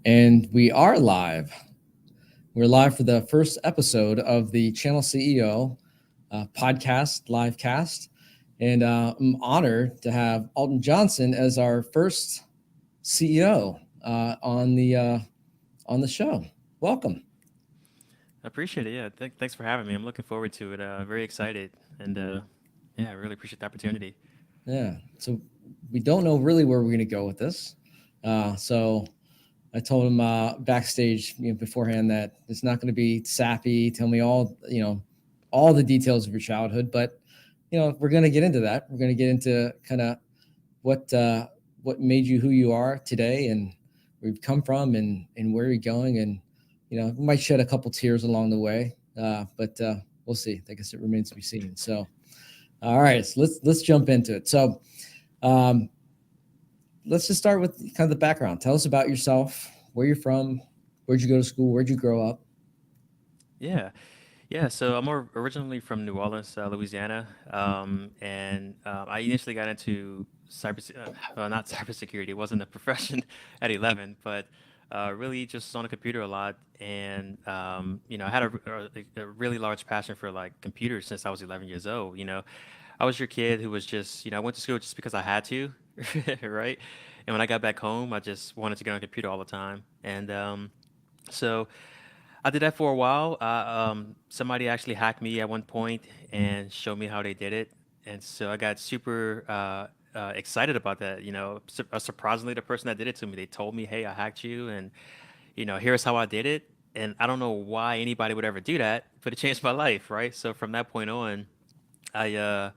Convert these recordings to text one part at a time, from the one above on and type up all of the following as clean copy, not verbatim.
And we are live. We're live for the first episode of the Channel CEO podcast, live cast. And I'm honored to have Alton Johnson as our first CEO on the show. Welcome. I appreciate it. Yeah, thanks for having me. I'm looking forward to it. Very excited, and yeah, I really appreciate the opportunity. Yeah. So we don't know really where we're going to go with this. So I told him backstage, beforehand that it's not going to be sappy. Tell me all the details of your childhood, but we're going to get into that. We're going to get into kind of what uh, what made you who you are today, and where you've come from, and where you're going, and we might shed a couple tears along the way, but we'll see. I guess it remains to be seen. So, all right, so let's jump into it. So. Um, let's just start with kind of the background. Tell us about yourself, where you're from, where'd you go to school, where'd you grow up? Yeah, yeah. So I'm originally from New Orleans, Louisiana, and I initially got into not cybersecurity. It wasn't a profession at 11, but really just on a computer a lot. And I had a really large passion for like computers since I was 11 years old. I was your kid who was just, I went to school just because I had to, right? And when I got back home, I just wanted to get on a computer all the time. And so I did that for a while. Somebody actually hacked me at one point and showed me how they did it. And so I got super excited about that. Surprisingly, the person that did it to me, they told me, "Hey, I hacked you, and here's how I did it." And I don't know why anybody would ever do that, but it changed my life, right? So from that point on, I uh,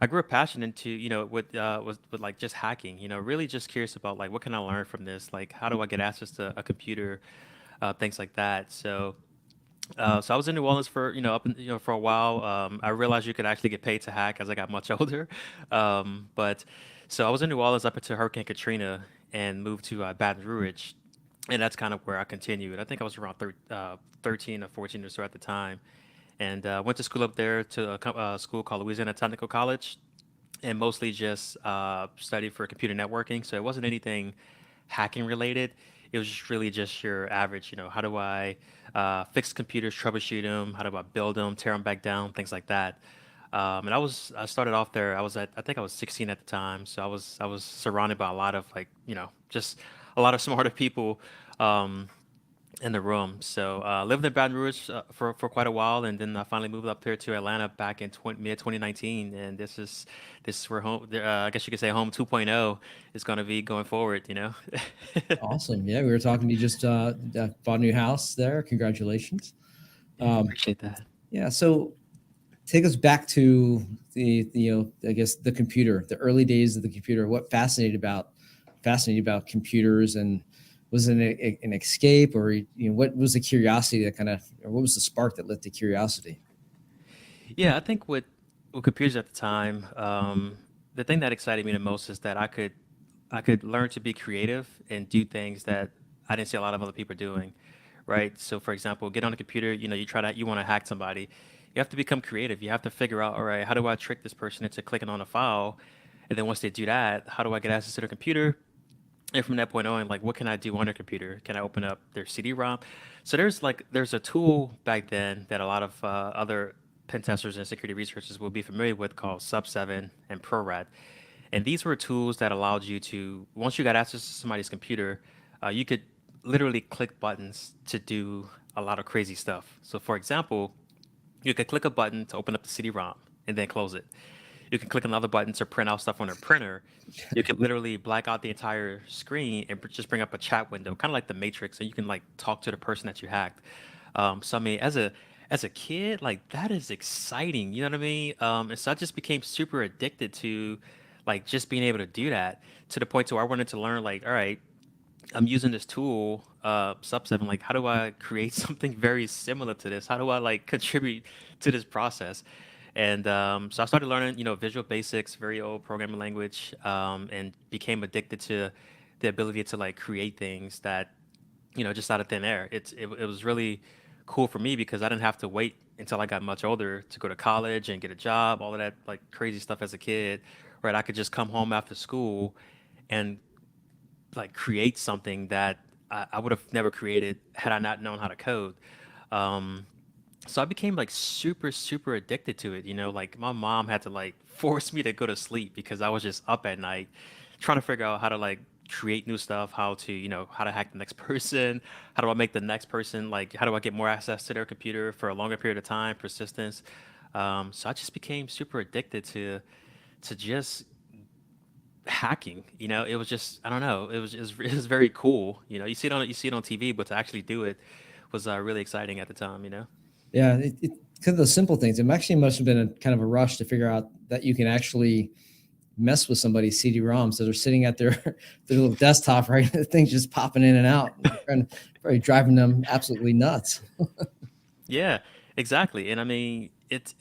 I grew a passion into with like just hacking. Really just curious about like what can I learn from this? Like how do I get access to a computer, things like that. So I was in New Orleans for for a while. I realized you could actually get paid to hack as I got much older. But so I was in New Orleans up until Hurricane Katrina and moved to Baton Rouge, and that's kind of where I continued. I think I was around 13 or 14 or so at the time, and went to school up there to a school called Louisiana Technical College, and mostly just studied for computer networking. So it wasn't anything hacking related. It was just really just your average, how do I fix computers, troubleshoot them, how do I build them, tear them back down, things like that. And I started off there. I think I was 16 at the time, so I was surrounded by a lot of like, just a lot of smarter people. Um, in the room. So lived in Baton Rouge for quite a while, and then I finally moved up here to Atlanta back in mid 2019. And this is where home. I guess you could say home 2.0 is going to be going forward. Awesome. Yeah, we were talking to you just bought a new house there. Congratulations. Yeah, Um, appreciate that. yeah, so take us back to the I guess the computer, the early days of the computer. What fascinated about computers, and was it an escape, or what was the curiosity that kind of, or what was the spark that lit the curiosity? Yeah, I think with computers at the time, the thing that excited me the most is that I could learn to be creative and do things that I didn't see a lot of other people doing, right? So, for example, get on a computer, you want to hack somebody, you have to become creative. You have to figure out, all right, how do I trick this person into clicking on a file, and then once they do that, how do I get access to their computer? And from that point on, like, what can I do on their computer? Can I open up their CD-ROM? So there's a tool back then that a lot of other pen testers and security researchers will be familiar with called Sub7 and ProRat. And these were tools that allowed you to, once you got access to somebody's computer, you could literally click buttons to do a lot of crazy stuff. So, for example, you could click a button to open up the CD-ROM and then close it. You can click another button to print out stuff on a printer. You could literally black out the entire screen and just bring up a chat window, kind of like the Matrix, so you can like talk to the person that you hacked. So I mean, as a kid, like that is exciting. You know what I mean? And so I just became super addicted to like just being able to do that to the point to where I wanted to learn. Like, all right, I'm using this tool, Sub7. Like, how do I create something very similar to this? How do I like contribute to this process? And so I started learning, Visual Basics, very old programming language, and became addicted to the ability to like create things that, just out of thin air. It was really cool for me because I didn't have to wait until I got much older to go to college and get a job, all of that like crazy stuff as a kid, right? I could just come home after school and like create something that I would have never created had I not known how to code. Um, so I became like super, super addicted to it. You know, like my mom had to like force me to go to sleep because I was just up at night trying to figure out how to like create new stuff, how to, how to hack the next person, how do I make the next person like, how do I get more access to their computer for a longer period of time, persistence. So I just became super addicted to just hacking. It was just I don't know. It was very cool. You see it on TV, but to actually do it was really exciting at the time. Yeah, it because of those simple things. It actually must have been a kind of a rush to figure out that you can actually mess with somebody's CD-ROM. So they're sitting at their their little desktop, right? The thing's just popping in and out, and probably driving them absolutely nuts. Yeah, exactly. And I mean, it's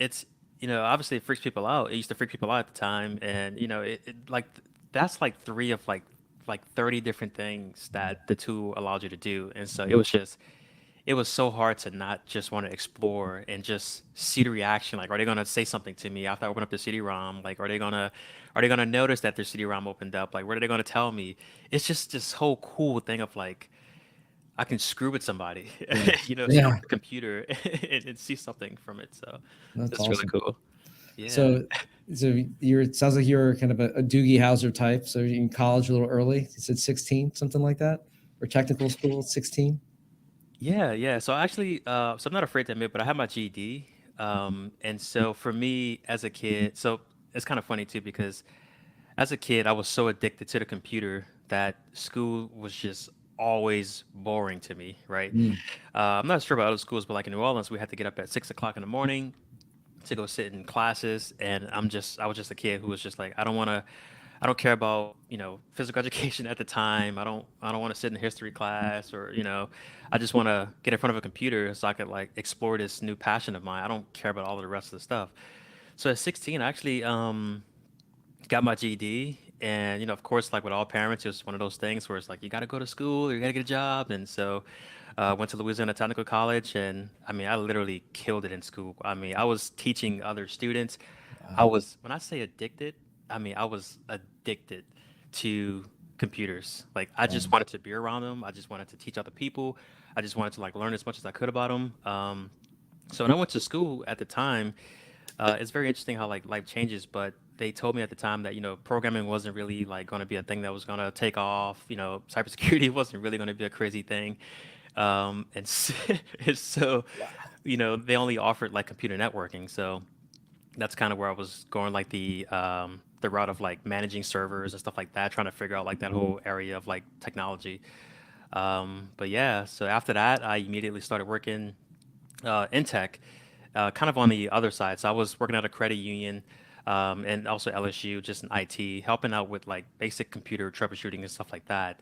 obviously it freaks people out. It used to freak people out at the time, and like that's like three of like 30 different things that the tool allowed you to do. And so it was so hard to not just want to explore and just see the reaction. Like, are they gonna say something to me after I open up the CD-ROM? Like, are they gonna notice that their CD-ROM opened up? Like, what are they gonna tell me? It's just this whole cool thing of like I can screw with somebody, Yeah, screw yeah, with the computer and see something from it. So that's that's really awesome. cool. Yeah. So, you're it sounds like you're kind of a Doogie Howser type. So you're in college a little early. You said 16, something like that, or technical school 16. Yeah, yeah. So actually, so I'm not afraid to admit, but I have my GED. And so for me as a kid, so it's kind of funny too, because as a kid, I was so addicted to the computer that school was just always boring to me, right? Mm, I'm not sure about other schools, but like in New Orleans, we had to get up at 6 o'clock in the morning to go sit in classes, and I was just a kid who was just like, I don't care about physical education at the time. I don't want to sit in history class, or I just want to get in front of a computer so I could like explore this new passion of mine. I don't care about all of the rest of the stuff. So at 16, I actually got my GED, and of course, like with all parents, it was one of those things where it's like you got to go to school, or you got to get a job, and so went to Louisiana Technical College, and I mean, I literally killed it in school. I mean, I was teaching other students. I wow. was, when I say addicted, I mean, I was addicted to computers. Like, I just wanted to be around them. I just wanted to teach other people. I just wanted to like learn as much as I could about them. So when I went to school at the time, it's very interesting how like life changes, but they told me at the time that programming wasn't really like going to be a thing that was going to take off. Cybersecurity wasn't really going to be a crazy thing, and and so they only offered like computer networking. So that's kind of where I was going, like the route of like managing servers and stuff like that, trying to figure out like that whole area of like technology. But yeah, so after that, I immediately started working in tech, kind of on the other side. So I was working at a credit union, and also LSU, just in IT, helping out with like basic computer troubleshooting and stuff like that.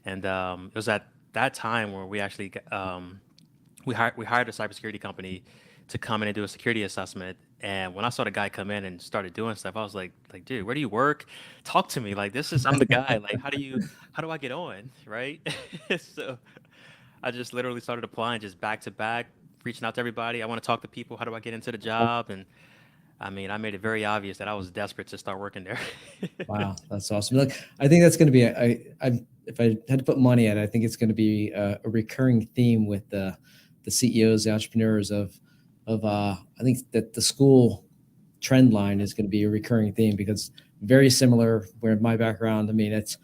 And it was at that time where we actually we hired a cybersecurity company to come in and do a security assessment. And when I saw the guy come in and started doing stuff, I was like, dude, where do you work? Talk to me. Like, I'm the guy. Like, how do I get on? Right? So I just literally started applying just back to back, reaching out to everybody. I want to talk to people. How do I get into the job? And I mean, I made it very obvious that I was desperate to start working there. Wow, that's awesome. Look, I think that's going to be if I had to put money at it, I think it's going to be a recurring theme with the CEOs, the entrepreneurs of I think that the school trend line is going to be a recurring theme because very similar where my background. I mean, it's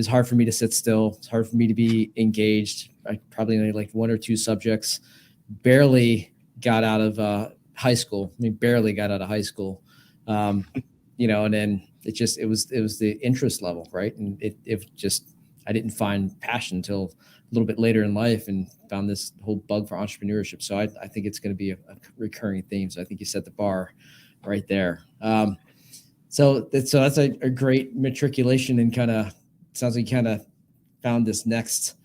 hard for me to sit still. It's hard for me to be engaged. I probably only like one or two subjects. Barely got out of high school. I mean, barely got out of high school. Um, and then it was the interest level, right? And it just I didn't find passion until a little bit later in life and found this whole bug for entrepreneurship. So I think it's going to be a recurring theme. So I think you set the bar right there. So that's a great matriculation and kind of sounds like you kind of found this next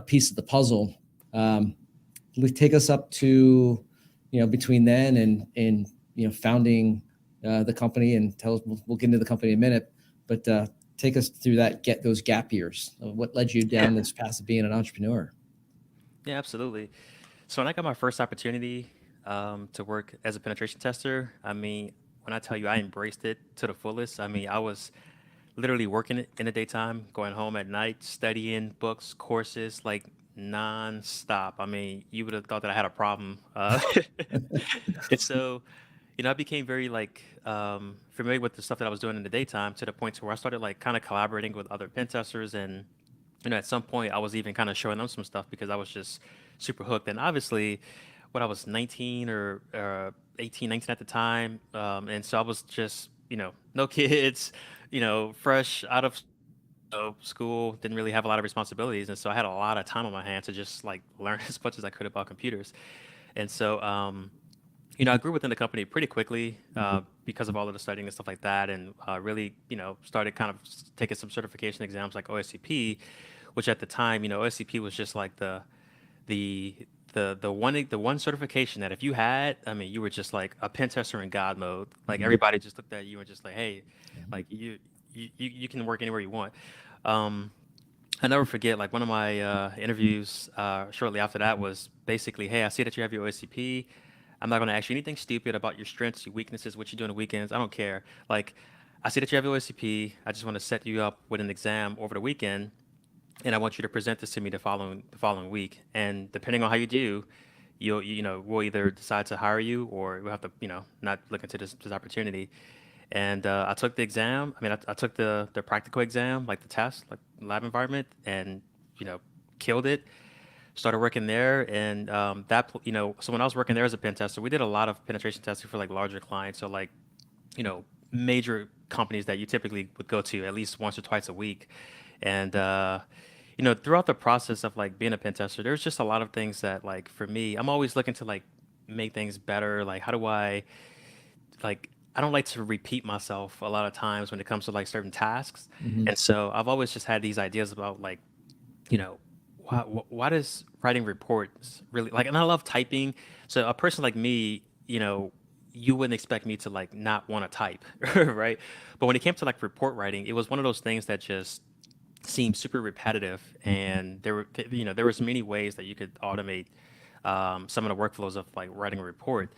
piece of the puzzle. Um, take us up to between then and founding the company and tell us we'll get into the company in a minute, but take us through get those gap years. What led you Yeah, down this path of being an entrepreneur? yeah, absolutely. So when I got my first opportunity to work as a penetration tester, I mean, when I tell you I embraced it to the fullest, I mean, I was literally working in the daytime, going home at night, studying books, courses, like nonstop. I mean, you would have thought that I had a problem. And so, I became very like familiar with the stuff that I was doing in the daytime to the point to where I started like kind of collaborating with other pen testers, and at some point I was even kind of showing them some stuff because I was just super hooked. And obviously, when I was 19 or 18, 19 at the time, and so I was just no kids, fresh out of school, didn't really have a lot of responsibilities, and so I had a lot of time on my hands to just like learn as much as I could about computers. And so I grew within the company pretty quickly because of all of the studying and stuff like that, and really, started kind of taking some certification exams like OSCP, which at the time, OSCP was just like the the one certification that if you had, I mean, you were just like a pen tester in God mode. Like Mhm. everybody just looked at you and just like, hey, like you can work anywhere you want. Um, I never forget, like one of my interviews shortly after that was basically, "Hey, I see that you have your OSCP. I'm not going to ask you anything stupid about your strengths, your weaknesses, what you do on the weekends. I don't care. Like, I see that you have your OSCP. I just want to set you up with an exam over the weekend, and I want you to present this to me the following week. And depending on how you do, we'll either decide to hire you or we'll have to not look into this opportunity." And I took the exam. I mean, I took the practical exam, like the test, like lab environment, and you know, killed it. Started working there, and so when I was working there as a pen tester, we did a lot of penetration testing for like larger clients, so like major companies that you typically would go to at least once or twice a week. And throughout the process of like being a pen tester, there's just a lot of things that like for me, I'm always looking to like make things better. Like how do I like I don't like to repeat myself a lot of times when it comes to like certain tasks. Mhm. And so I've always just had these ideas about like, you know, why does writing reports really like, and I love typing. So a person like me, you wouldn't expect me to like not want to type, right? But when it came to like report writing, it was one of those things that just seemed super repetitive, and there was many ways that you could automate some of the workflows of like writing a report.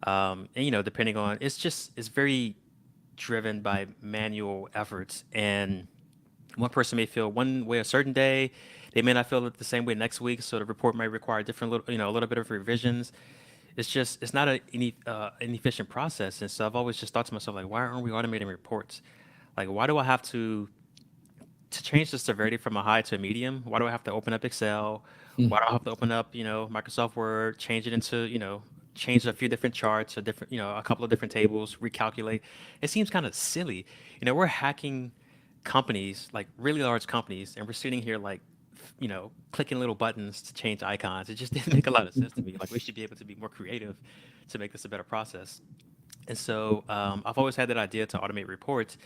And depending on it's very driven by manual efforts, and one person may feel one way a certain day, they may not feel it the same way next week, so the report might require different little a little bit of revisions. It's not an efficient process, and so I've always just thought to myself like, why aren't we automating reports? Like, why do I have to change the severity from a high to a medium? Why do I have to open up Excel? Hmm. Why do I have to open up, Microsoft Word, change it into, change a few different charts, a different, a couple of different tables, recalculate? It seems kind of silly. We're hacking companies, like really large companies, and we're sitting here like, clicking little buttons to change icons. It just didn't make a lot of sense to me. Like we should be able to be more creative to make this a better process. And so I've always had that idea to automate reports.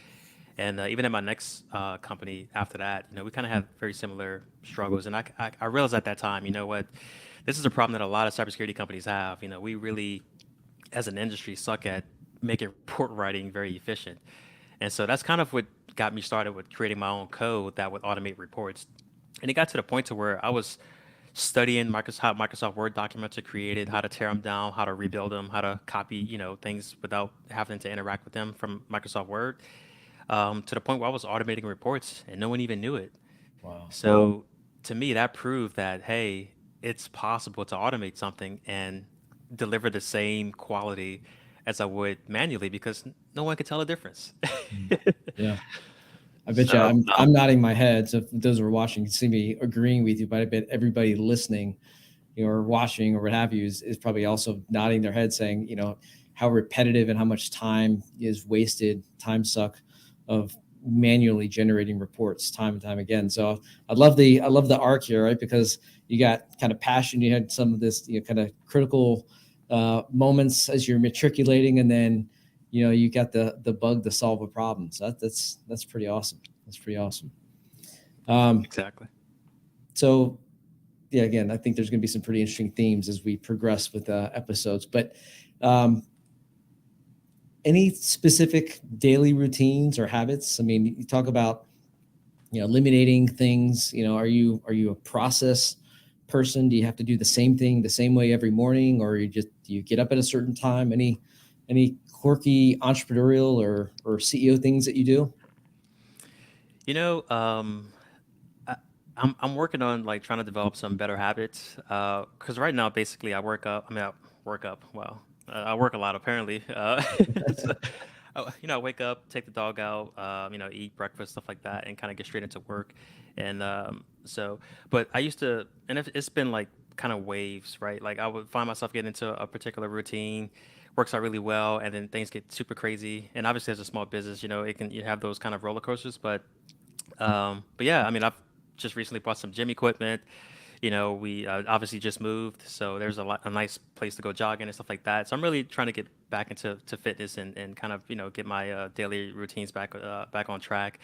And even at my next company after that, we kind of had very similar struggles. And I realized at that time, you know what, this is a problem that a lot of cybersecurity companies have. We really, as an industry, suck at making report writing very efficient. And so that's kind of what got me started with creating my own code that would automate reports. And it got to the point to where I was studying how Microsoft Word documents are created, how to tear them down, how to rebuild them, how to copy, things without having to interact with them from Microsoft Word, to the point where I was automating reports and no one even knew it. Wow. So to me, that proved that, hey, it's possible to automate something and deliver the same quality as I would manually because no one could tell the difference. Mm. Yeah. I bet you So, I'm nodding my head. So if those who are watching can see me agreeing with you, but I bet everybody listening, or watching or what have you is probably also nodding their head saying, how repetitive and how much time is wasted, time suck of manually generating reports time and time again. So I love the arc here, right? Because you got kind of passion, you had some of this, kind of critical moments as you're matriculating, and then you got the bug to solve a problem. So that's pretty awesome. That's pretty awesome. Um, exactly. so yeah, again, I think there's going to be some pretty interesting themes as we progress with episodes. But um, any specific daily routines or habits? I mean, you talk about eliminating things. Are you a process person? Do you have to do the same thing the same way every morning, or do you get up at a certain time? Any quirky entrepreneurial or CEO things that you do? You know, I, I'm working on like trying to develop some better habits. Because right now, basically, I work up. I mean, I work up. Well, I work a lot apparently. So, I wake up, take the dog out, eat breakfast, stuff like that, and kind of get straight into work. And but I used to, and it's been like kind of waves, right? Like I would find myself getting into a particular routine, works out really well, and then things get super crazy. And obviously, as a small business, you have those kind of roller coasters, but yeah, I mean, I've just recently bought some gym equipment. We obviously just moved, so there's a nice place to go jogging and stuff like that. So I'm really trying to get back into fitness and kind of get my daily routines back on track.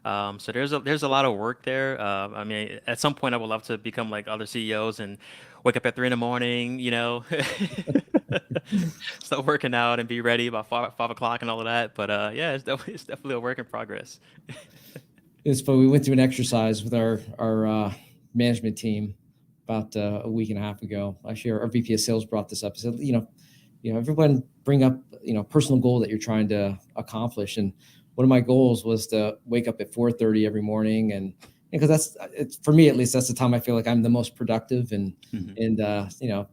So there's a lot of work there. I mean, at some point I would love to become like other CEOs and wake up at 3 in the morning, start working out and be ready by 5 o'clock and all of that. But yeah, it's definitely a work in progress. It's funny. We went through an exercise with our management team about a week and a half ago. Actually, our VP of Sales brought this up. He said, everyone bring up personal goal that you're trying to accomplish, and one of my goals was to wake up at 4:30 every morning, and because it's for me at least, that's the time I feel like I'm the most productive, and Mhm.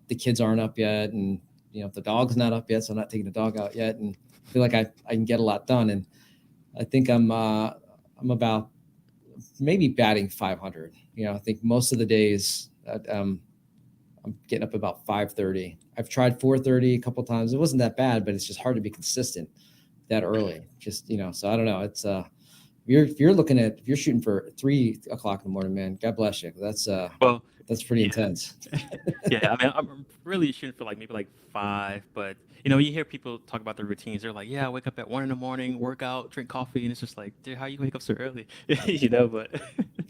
the kids aren't up yet, and the dog's not up yet, so I'm not taking the dog out yet, and I feel like I can get a lot done, and I think I'm about maybe batting 500. I think most of the days I'm getting up about 5:30. I've tried 4:30 a couple of times. It wasn't that bad, but it's just hard to be consistent that early. Just so I don't know. It's if you're shooting for 3 o'clock in the morning, man, God bless you. Well, That's pretty yeah. intense. Yeah, I mean, I'm really shooting for like maybe like 5, but you hear people talk about their routines. They're like, "Yeah, I wake up at 1 in the morning, work out, drink coffee," and it's just like, dude, how you wake up so early? But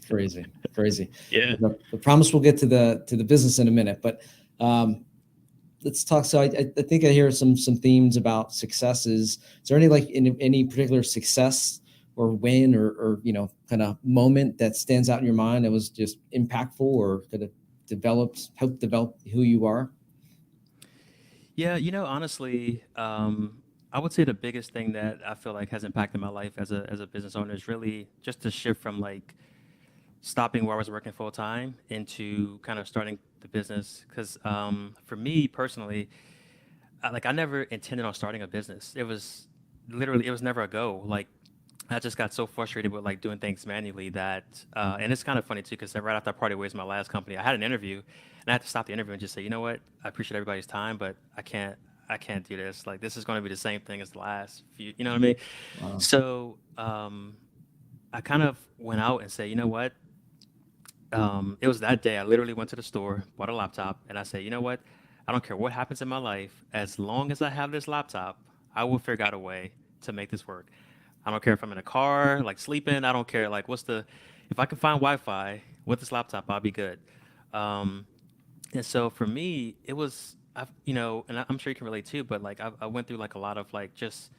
Crazy, crazy. yeah. The promise we'll get to the business in a minute, but um, let's talk. So I think I hear some themes about successes. Is there any particular success or win or kind of moment that stands out in your mind that was just impactful or could have helped develop who you are? Yeah, honestly, I would say the biggest thing that I feel like has impacted my life as a business owner is really just to shift from like stopping where I was working full time into kind of starting the business. Because for me personally, I never intended on starting a business. It was never a go. Like I just got so frustrated with like doing things manually that, and it's kind of funny too, because right after I parted ways with my last company, I had an interview, and I had to stop the interview and just say, you know what, I appreciate everybody's time, but I can't do this. Like this is going to be the same thing as the last few. You know what I mean? Wow. So I kind of went out and said, you know what, it was that day. I literally went to the store, bought a laptop, and I said, you know what? I don't care what happens in my life. As long as I have this laptop, I will figure out a way to make this work. I don't care if I'm in a car, like sleeping. I don't care. Like, if I can find Wi-Fi with this laptop, I'll be good. Um, and so for me, it was, and I'm sure you can relate too, but like, I went through like a lot of like just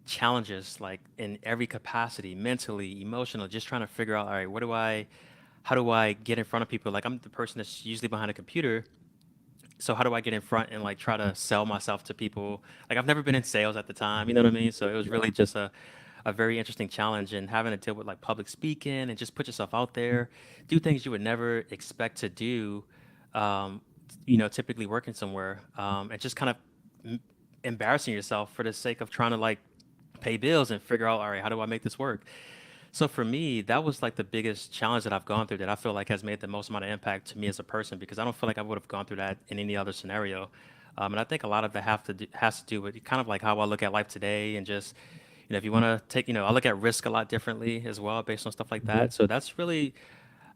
challenges, like in every capacity, mentally, emotional, just trying to figure out, all right, how do I get in front of people? Like I'm the person that's usually behind a computer. So how do I get in front and like try to sell myself to people? Like I've never been in sales at the time, you know what I mean? So it was really just a very interesting challenge and having to deal with like public speaking and just put yourself out there, do things you would never expect to do, um, typically working somewhere, and just kind of m- embarrassing yourself for the sake of trying to like pay bills and figure out, all right, how do I make this work? So for me, that was like the biggest challenge that I've gone through that I feel like has made the most amount of impact to me as a person because I don't feel like I would have gone through that in any other scenario. And I think a lot of that has to do with kind of like how I look at life today and just, if you want to take, I look at risk a lot differently as well based on stuff like that. So that's really,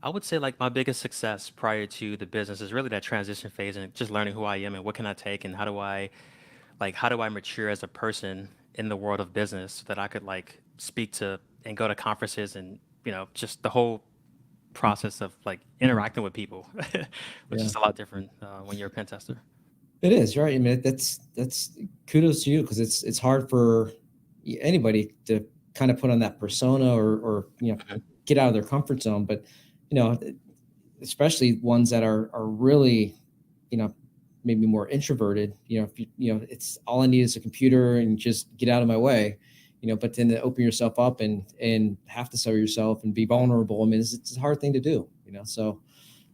I would say like my biggest success prior to the business is really that transition phase and just learning who I am and what can I take and how do I mature as a person in the world of business so that I could like speak to and go to conferences and just the whole process of like interacting with people, which Yeah, is a lot different when you're a pen tester. it is right. I mean, that's kudos to you because it's hard for anybody to kind of put on that persona or Mhm. get out of their comfort zone. But you know, especially ones that are really, you know, maybe more introverted. If it's all I need is a computer and just get out of my way. but then to open yourself up and have to sell yourself and be vulnerable. I mean, it's a hard thing to do, so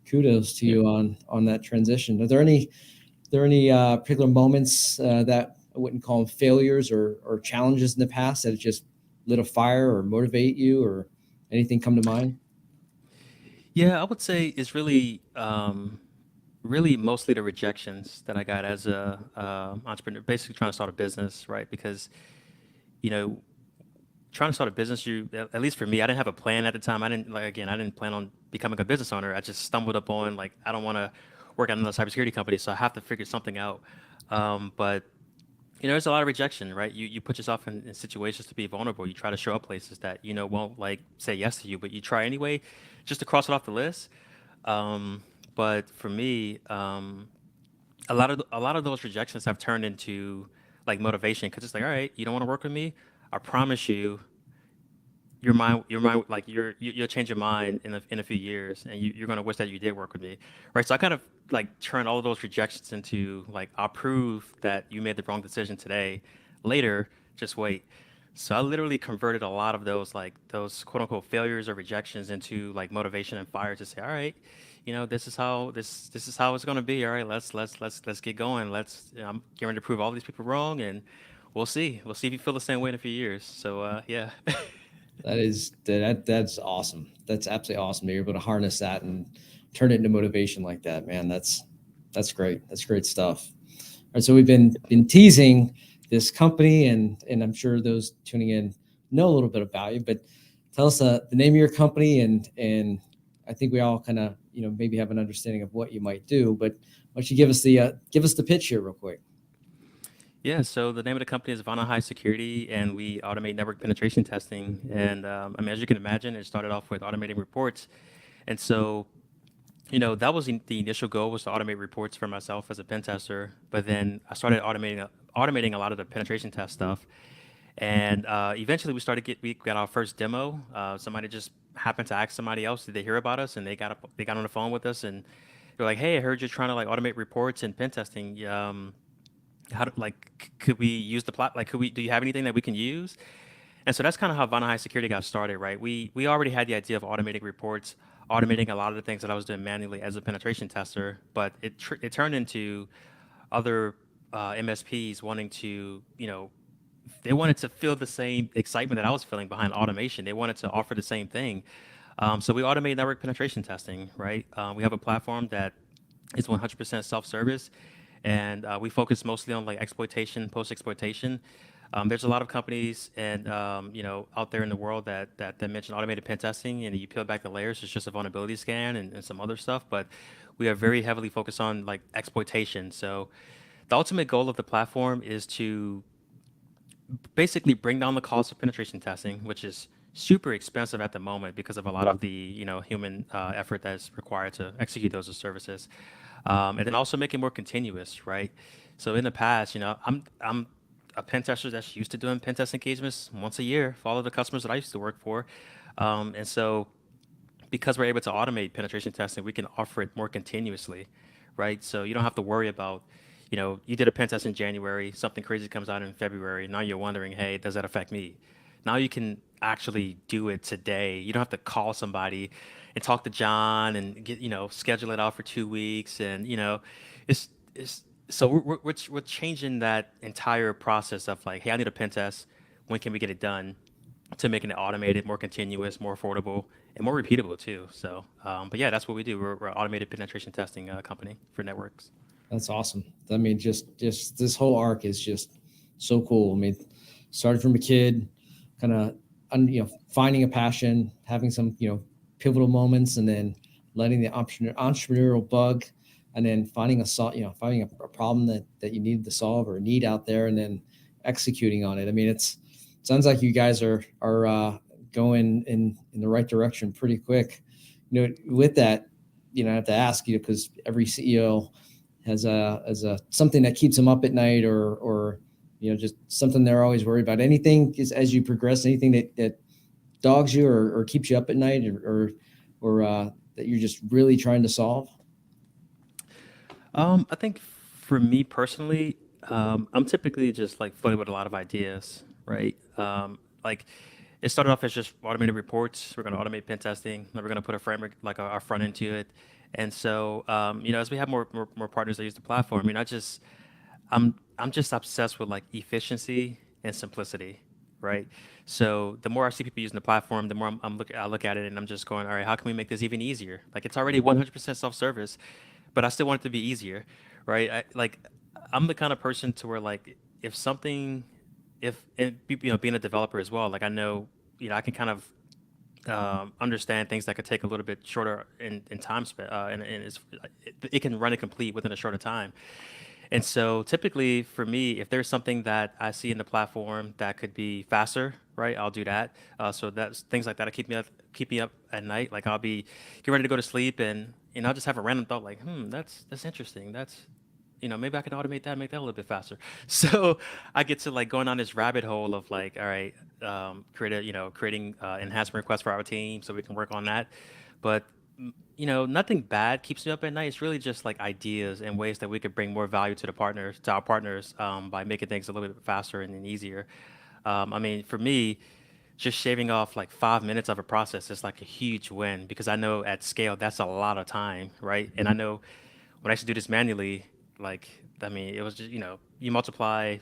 kudos to Yeah. you on that transition. Are there any particular moments that I wouldn't call them failures or challenges in the past that just lit a fire or motivate you, or anything come to mind? Yeah, I would say it's really mostly the rejections that I got as a entrepreneur, basically trying to start a business, right? Because you know, trying to start a business, at least for me, I didn't have a plan at the time. I didn't like again, I didn't plan on becoming a business owner. I just stumbled upon like I don't want to work at another cybersecurity company, so I have to figure something out. But there's a lot of rejection, right? You put yourself in situations to be vulnerable. You try to show up places that won't like say yes to you, but you try anyway, just to cross it off the list. But for me, a lot of those rejections have turned into like motivation because it's like, all right, you don't want to work with me. I promise you, your mind, like you'll change your mind in a few years, and you're gonna wish that you did work with me, right? So I kind of like turn all of those rejections into like I'll prove that you made the wrong decision today. Later, just wait. So I literally converted a lot of those like those quote unquote failures or rejections into like motivation and fire to say, all right, this is how it's gonna be. All right, let's get going. I'm getting ready to prove all these people wrong, and we'll see if you feel the same way in a few years. So yeah. That's awesome. That's absolutely awesome. You're able to harness that and turn it into motivation like that, man. That's great. That's great stuff. All right, so we've been teasing this company, and I'm sure those tuning in know a little bit about you. But tell us the name of your company, and I think we all kind of maybe have an understanding of what you might do. But why don't you give us the pitch here real quick? Yeah, so the name of the company is Vonahi Security, and we automate network penetration testing. And I mean, as you can imagine, it started off with automating reports. And so, that was the initial goal was to automate reports for myself as a pen tester. But then I started automating a lot of the penetration test stuff. And eventually, we got our first demo. Somebody just happened to ask somebody else, did they hear about us? And they got on the phone with us, and they're like, "Hey, I heard you're trying to like automate reports and pen testing. Could we use the plot? Like, do you have anything that we can use?" And so that's kind of how Vonahi Security got started, right? We already had the idea of automating reports, automating a lot of the things that I was doing manually as a penetration tester, but it turned into other MSPs wanting to, they wanted to feel the same excitement that I was feeling behind automation. They wanted to offer the same thing. So we automate network penetration testing, right? We have a platform that is 100% self-service, and we focus mostly on like exploitation, post-exploitation. There's a lot of companies and out there in the world that mention automated pen testing, and you peel back the layers, it's just a vulnerability scan and some other stuff. But we are very heavily focused on like exploitation. So the ultimate goal of the platform is to basically bring down the cost of penetration testing, which is super expensive at the moment because of a lot of the human effort that's required to execute those services, and then also make it more continuous, right? So in the past, I'm a pen tester that's used to doing pen test engagements once a year for all of the customers that I used to work for, and so because we're able to automate penetration testing, we can offer it more continuously, right? So you don't have to worry about, you did a pen test in January, something crazy comes out in February. Now you're wondering, hey, does that affect me? Now you can actually do it today. You don't have to call somebody and talk to John and schedule it out for 2 weeks. And, it's so we're changing that entire process of like, hey, I need a pen test. When can we get it done? To making it automated, more continuous, more affordable, and more repeatable too. So, but yeah, that's what we do. We're an automated penetration testing company for networks. That's awesome. I mean, just this whole arc is just so cool. I mean, started from a kid, kind of, finding a passion, having some, pivotal moments, and then letting the entrepreneurial bug, and then finding a problem that you needed to solve or a need out there, and then executing on it. I mean, sounds like you guys are going in the right direction pretty quick. With that, I have to ask you, because every CEO has a something that keeps them up at night, or just something they're always worried about. Anything is, as you progress, anything that dogs you, or keeps you up at night, or that you're just really trying to solve? I think for me personally, I'm typically just like flooded with a lot of ideas, right? Like it started off as just automated reports. We're going to automate pen testing. Then we're going to put a framework like our front into it. And so, as we have more partners that use the platform, I'm just obsessed with like efficiency and simplicity, right? So the more I see people using the platform, the more I look at it and I'm just going, all right, how can we make this even easier? Like it's already 100% self-service, but I still want it to be easier, right? I'm the kind of person to where like if something, if and being a developer as well, like I know, I can kind of understand things that could take a little bit shorter in time spent, and it can run it complete within a shorter time. And so typically for me, if there's something that I see in the platform that could be faster, right, I'll do that. So that's things like that. Keep me up at night. Like I'll be get ready to go to sleep, and I'll just have a random thought like, that's interesting. Maybe I can automate that, make that a little bit faster. So I get to like going on this rabbit hole of like, all right, creating enhancement requests for our team so we can work on that. But nothing bad keeps me up at night. It's really just like ideas and ways that we could bring more value to our partners, by making things a little bit faster and easier. I mean, for me, just shaving off like 5 minutes of a process is like a huge win because I know at scale that's a lot of time, right? And I know when I used to do this manually, like, I mean, it was just, you multiply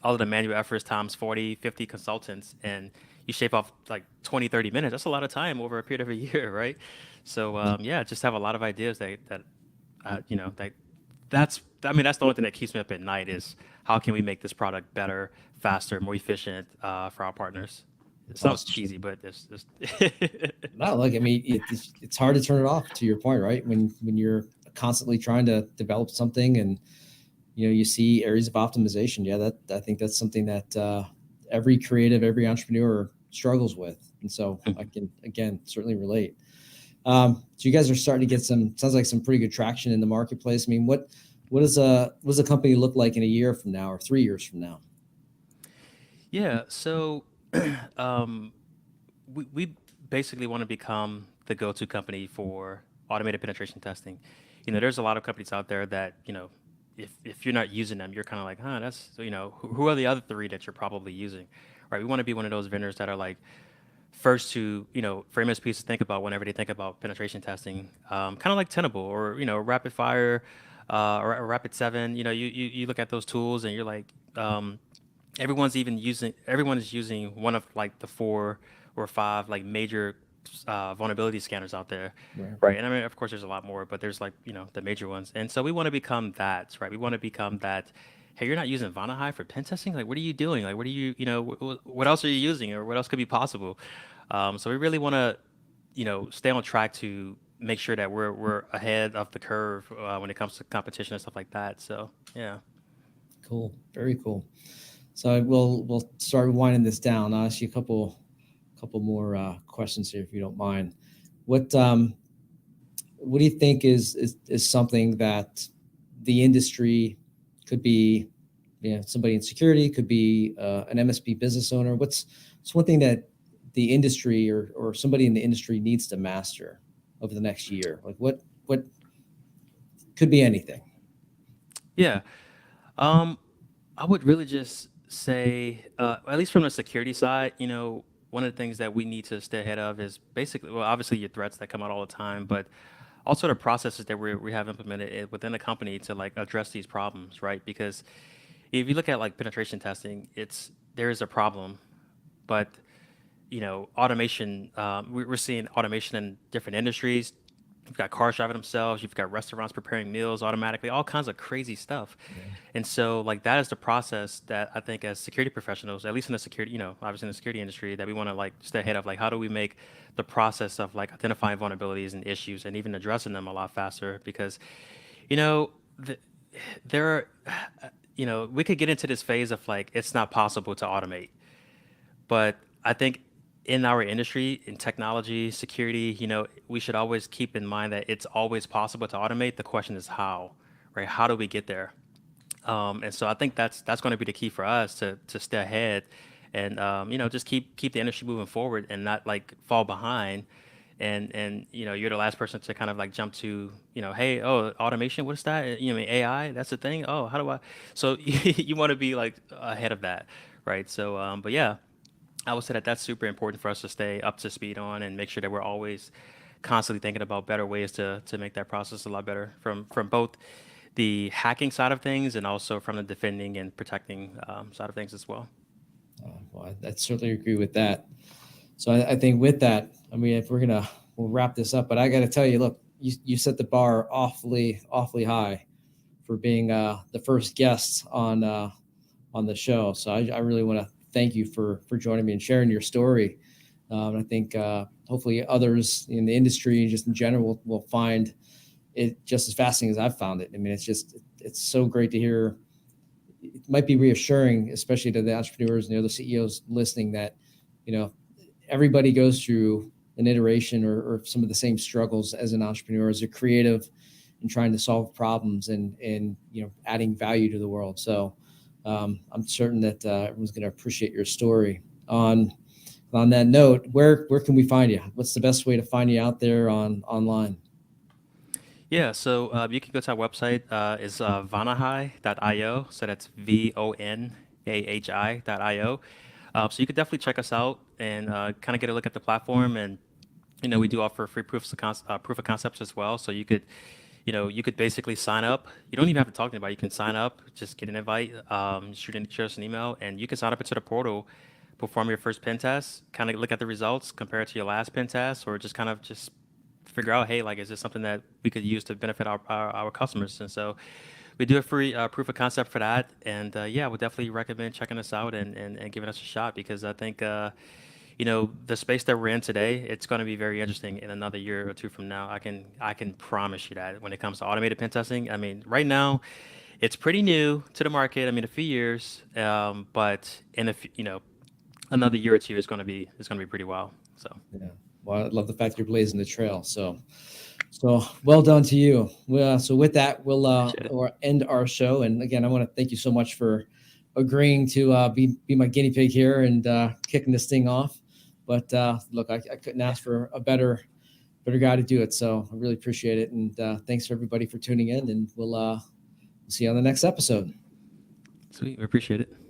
all of the manual efforts times 40, 50 consultants, and you shave off like 20, 30 minutes. That's a lot of time over a period of a year, right? So, yeah, just have a lot of ideas that, I mean, that's the only thing that keeps me up at night is how can we make this product better, faster, more efficient, for our partners. It It's sounds awesome. cheesy, but it's No, like I mean, it's hard to turn it off. To your point, right? When you're constantly trying to develop something, and you see areas of optimization. Yeah, that I think that's something that every creative, every entrepreneur struggles with, and so I can again certainly relate. So you guys are starting to get sounds like some pretty good traction in the marketplace. I mean, what does a company look like in a year from now or 3 years from now? yeah. So, um, we basically want to become the go-to company for automated penetration testing. There's a lot of companies out there that, if you're not using them, you're kind of like, that's, who are the other three that you're probably using, right? We want to be one of those vendors that are like first to, frame as piece to think about whenever they think about penetration testing, kind of like Tenable or, Rapid Fire, or Rapid 7. You look at those tools and you're like, everyone is using one of like the four or five like major vulnerability scanners out there, Right. right? And I mean, of course, there's a lot more, but there's like the major ones. And so we want to become that, right? We want to become that. Hey, you're not using Vonahi for pen testing? Like, what are you doing? Like, what are you, what else are you using, or what else could be possible? So we really want to, stay on track to make sure that we're ahead of the curve, when it comes to competition and stuff like that. So yeah. Cool. Very cool. So we'll start winding this down. I'll ask you a couple more questions here, if you don't mind. What what do you think is something that the industry could be? Somebody in security, could be an MSP business owner. What's one thing that the industry or somebody in the industry needs to master over the next year? Like what could be anything. Yeah. Um, I would really just say, at least from the security side, one of the things that we need to stay ahead of is basically, well, obviously your threats that come out all the time, but also the processes that we have implemented within the company to like address these problems, right? Because if you look at like penetration testing, there is a problem, but automation. We're seeing automation in different industries. You've got cars driving themselves. You've got restaurants preparing meals automatically. All kinds of crazy stuff. Yeah. And so, like that is the process that I think, as security professionals, at least in the security, obviously in the security industry, that we want to like stay ahead of. Like, how do we make the process of like identifying vulnerabilities and issues and even addressing them a lot faster? Because, you know, the, there are, we could get into this phase of like it's not possible to automate, but I think in our industry, in technology, security, we should always keep in mind that it's always possible to automate. The question is how, right? How do we get there? And so I think that's going to be the key for us to stay ahead, and just keep the industry moving forward and not like fall behind. And you're the last person to kind of like jump to, hey, oh, automation, what's that? I mean, AI, that's the thing. Oh, how do I? So you want to be like ahead of that, right? So, but yeah. I would say that that's super important for us to stay up to speed on and make sure that we're always constantly thinking about better ways to make that process a lot better from both the hacking side of things and also from the defending and protecting side of things as well. Well, I certainly agree with that. So I think with that, I mean, if we'll wrap this up, but I got to tell you, look, you set the bar awfully high for being the first guest on the show. So I really want to thank you for joining me and sharing your story. I think hopefully others in the industry, just in general, will find it just as fascinating as I've found it. I mean, it's so great to hear. It might be reassuring, especially to the entrepreneurs and the other CEOs listening, that you know everybody goes through an iteration or some of the same struggles as an entrepreneur, as a creative, and trying to solve problems and adding value to the world. So I'm certain that everyone's going to appreciate your story. On that note, where can we find you? What's the best way to find you out there online? Yeah, so you can go to our website. Is Vonahi.io. So that's Vonahi.io. So you could definitely check us out and kind of get a look at the platform. And we do offer free proof of concepts as well. So you could basically sign up. You don't even have to talk to anybody. You can sign up, just get an invite, shoot us an email, and you can sign up into the portal, perform your first pen test, kind of look at the results, compare it to your last pen test, or just kind of just figure out, hey, like, is this something that we could use to benefit our customers? And so we do a free proof of concept for that. And yeah, I would definitely recommend checking us out and giving us a shot because I think, the space that we're in today, it's going to be very interesting in another year or two from now. I can promise you that when it comes to automated pen testing. I mean, right now, it's pretty new to the market. I mean, a few years, but in another year or two, it's going to be pretty wild. So. Yeah. Well, I love the fact you're blazing the trail. So well done to you. Well, so with that, Appreciate it. we'll end our show. And again, I want to thank you so much for agreeing to be my guinea pig here and kicking this thing off. But look, I couldn't Yeah. ask for a better guy to do it. So I really appreciate it. And thanks for everybody for tuning in. And we'll see you on the next episode. Sweet. We appreciate it.